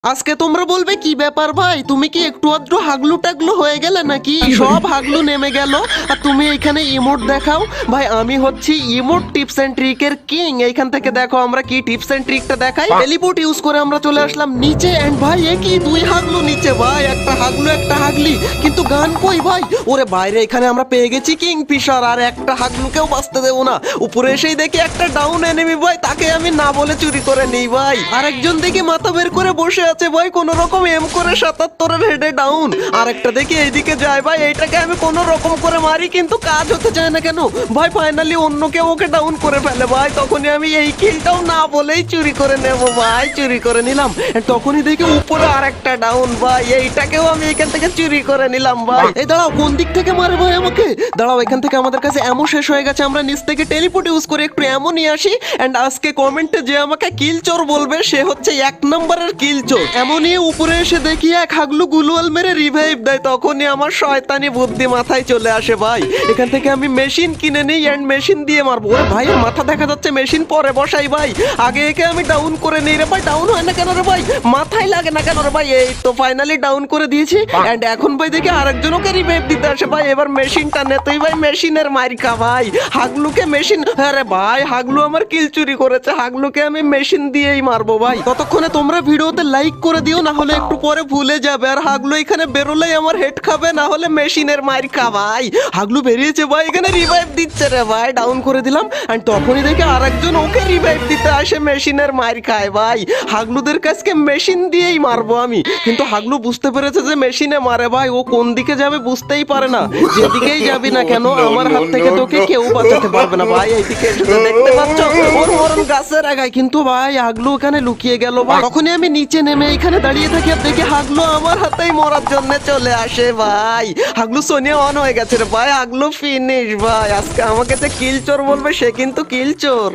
আজকে তোমরা বলবে কি ব্যাপার ভাই, তুমি কি একটু আধটু হাগলু টাগলু হয়ে গেলে নাকি? সব হাগলু নেমে গেল আর তুমি এখানে ইমোট দেখাও। ভাই আমি হচ্ছি ইমোট টিপস এন্ড ট্রিকের কিং। এইখান থেকে দেখো আমরা কি টিপস এন্ড ট্রিকটা দেখাই। টেলিপোর্ট ইউজ করে আমরা চলে আসলাম নিচে। এন্ড ভাই এ কি দুই হাগলু নিচে ভাই, একটা হাগলু একটা হাগলি, কিন্তু গান কই ভাই? ওরে বাইরে এখানে আমরা পেয়ে গেছি কিং ফিশার, আর একটা হাগলুকেও বাঁচতে দেবো না। উপরে এসেই দেখি একটা ডাউন এনিমি ভাই, তাকে আমি না বলে চুরি করে নেই ভাই। আরেকজন দেখি মাথা বের করে বসে আছে ভাই, কোন রকম এম করে 77 হেডে ডাউন। আর একটা দেখি এইদিকে যায় ভাই, এইটাকে আমি কোন রকম করে মারি কিন্তু কাজ হতে চায় না কেন ভাই। ফাইনালি অন্য কেউ ওকে ডাউন করে ফেলে ভাই, তখনই আমি এই কিলটাও না বলেই চুরি করে নেব ভাই। চুরি করে নিলাম, তখনই দেখি উপরে আরেকটা ডাউন ভাই, এইটাকেও আমি এখান থেকে চুরি করে নিলাম ভাই। এই দাঁড়াও, কোন দিক থেকে মারে ভাই আমাকে? দাঁড়াও, এখান থেকে আমাদের কাছে এমন শেষ হয়ে গেছে, আমরা নিচ থেকে টেলিপোর্ট ইউজ করে একটু এমন নিয়ে আসি। এন্ড আজকে কমেন্টে যে আমাকে কিল চোর বলবে সে হচ্ছে 1 নম্বরের কিল চোর। এমনই উপরে এসে দেখি এক হাগলু গুলওয়াল মেরে রিভাইভ দেয়, তখনই আমার শয়তানি বুদ্ধি মাথায় চলে আসে ভাই। এখান থেকে আমি মেশিন কিনে নিই এন্ড মেশিন দিয়ে মারবো। ওরে ভাই মাথা দেখা যাচ্ছে, মেশিন পরে বসাই ভাই, আগে একে আমি ডাউন করে নিই। রে ভাই ডাউন হয় না কেন রে ভাই, মাথায় লাগে না কেন রে ভাই? এই তো ফাইনালি ডাউন করে দিয়েছি। এন্ড এখন ভাই দেখি আরেকজনকে রিভাইভ দিতে আসে ভাই। এবার মেশিনটা নে তুই ভাই, মেশিনের মারিকা ভাই। হাগলুকে মেশিন, আরে ভাই হাগলু আমার কিল চুরি করেছে, হাগলুকে আমি মেশিন দিয়েই মারবো ভাই। ততক্ষণে তোমরা ভিডিওতে লাইক করে দিও, না হলে একটু পরে ভুলে যাবে। আর হাগলু এখানে বেরোলেই আমার হেড খাবে, না হলে মেশিনের মারিকা ভাই। হাগলু বেরিয়েছে ভাই, এখানে রিভাইভ দিচ্ছে রে ভাই, ডাউন করে দিলাম। এন্ড তখনই দেখি আরেকজন ওকে রিভাইভ দিতে আসে, মেশিনের মার খায় ভাই। হাগলুদের কাছকে মেশিন দিয়েই মারবো আমি, কিন্তু হাগলু বুঝতে পেরেছে যে মেশিনে মারে ভাই। ও কোন দিকে যাবে বুঝতেই পারে না, যেদিকেই যাবি না কেন আমার হাত থেকে তোকে কেউ বাঁচাতে পারবে না ভাই। এইদিকে দেখতে পাচ্ছ ওর মরণ গাছের আগায়, কিন্তু ভাই হাগলু এখানে লুকিয়ে গেল ভাই। তখনই আমি নিচে নেমে এখানে দাঁড়িয়ে থাকি আর দেখি হাগলু আমার হাতেই মরার জন্য চলে আসে ভাই। হাগলু সোনিয়া অন হয়ে গেছে রে ভাই, হাগলু ফিনিশ ভাই। আজকে আমাকে যে কিল চোর বলবে সে কিন্তু কিল চোর।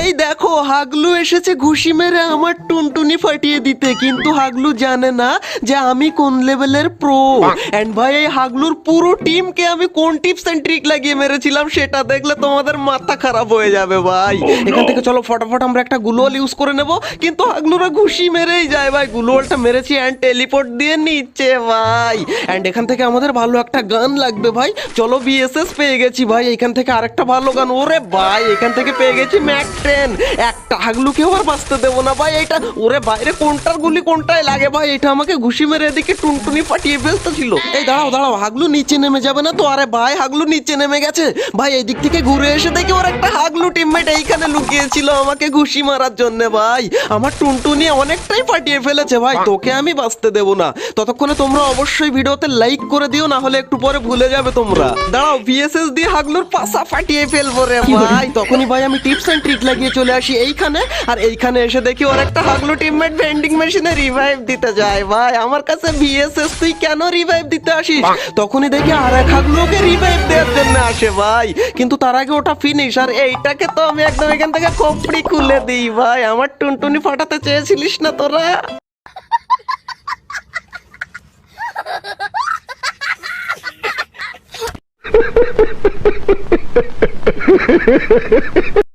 এই দেখো হাগলু এসেছে ঘুষি মেরে আমার টুনটুনি ফাটিয়ে দিতে, কিন্তু হাগলু জানে না যে আমি কোন লেভেলের প্রো। এন্ড ভাই এই হাগলুর পুরো টিমকে আমি কোন টিপস এন্ড ট্রিক লাগিয়ে মেরেছিলাম সেটা দেখলে তোমাদের মাথা খারাপ হয়ে যাবে ভাই। এখান থেকে চলো ফটাফট আমরা একটা গ্লুওয়াল ইউজ করে নেব, কিন্তু হাগলুরা ঘুষি মেরেই যায় ভাই। গ্লুওয়ালটা মেরেছি এন্ড টেলিপোর্ট দিয়ে নিচ্ছে ভাই। এন্ড এখান থেকে আমাদের ভালো একটা গান লাগবে ভাই। চলো বিএসএস পেয়ে গেছি ভাই, এখান থেকে আরেকটা ভালো গান। ওরে ভাই এখান থেকে পেয়ে গেছি ম্যাক 10। একটা হাগলুকেও আর বাঁচতে দেবো না ভাই। এটা ওরে বাইরে কোনটার গুলি কোনটায় লাগে ভাই, এটা আমাকে ঘুষি মেরে এদিকে টুনটুনি ফাটিয়ে ফেলতে ছিল। এই দাঁড়াও দাঁড়াও, হাগলু নিচে নেমে যাবে না তো? আরে ভাই হাগলু নিচে নেমে গেছে ভাই। এই দিক থেকে ঘুরে এসে দেখি ওর একটা হাগলু টিমমেট এইখানে লুকিয়েছিল আমাকে ঘুষি মারার জন্য ভাই। আমার টুনটুনি অনেকটাই ফাটিয়ে ফেলেছে ভাই, তোকে আমি বাঁচতে দেবো না। ততক্ষণে তোমরা অবশ্যই ভিডিওতে লাইক করে দিও, না হলে একটু পরে ভুলে যাবে তোমরা। দাঁড়াও ভিএসএস দিয়ে হাগলুর পাছা ফাটিয়ে ফেলবো রে ভাই। তখনই ভাই আমি টিপস এন্ড ট্রিক লাগিয়ে চলে আসি এইখানে, আর এইখানে এসে দেখি ওর একটা হাগলু টিমমেট ভেন্ডিং মেশিনে রিভাইভ দিতে যায় ভাই। আমার কাছে ভিএসএস তুই কেন রিভাইভ দিতে আসিস? তখনই দেখি আর এক হাগলুকে রিভাইভ দেওয়ার জন্য আসে ভাই, কিন্তু তার আগে ওটা ফিনিশ। আর এইটাকে তো আমি একদম এখান থেকে কপড়ি খুলে দিই ভাই। আমার টুনটুনি ফাটাতে চেয়েছিলিস না তোরা?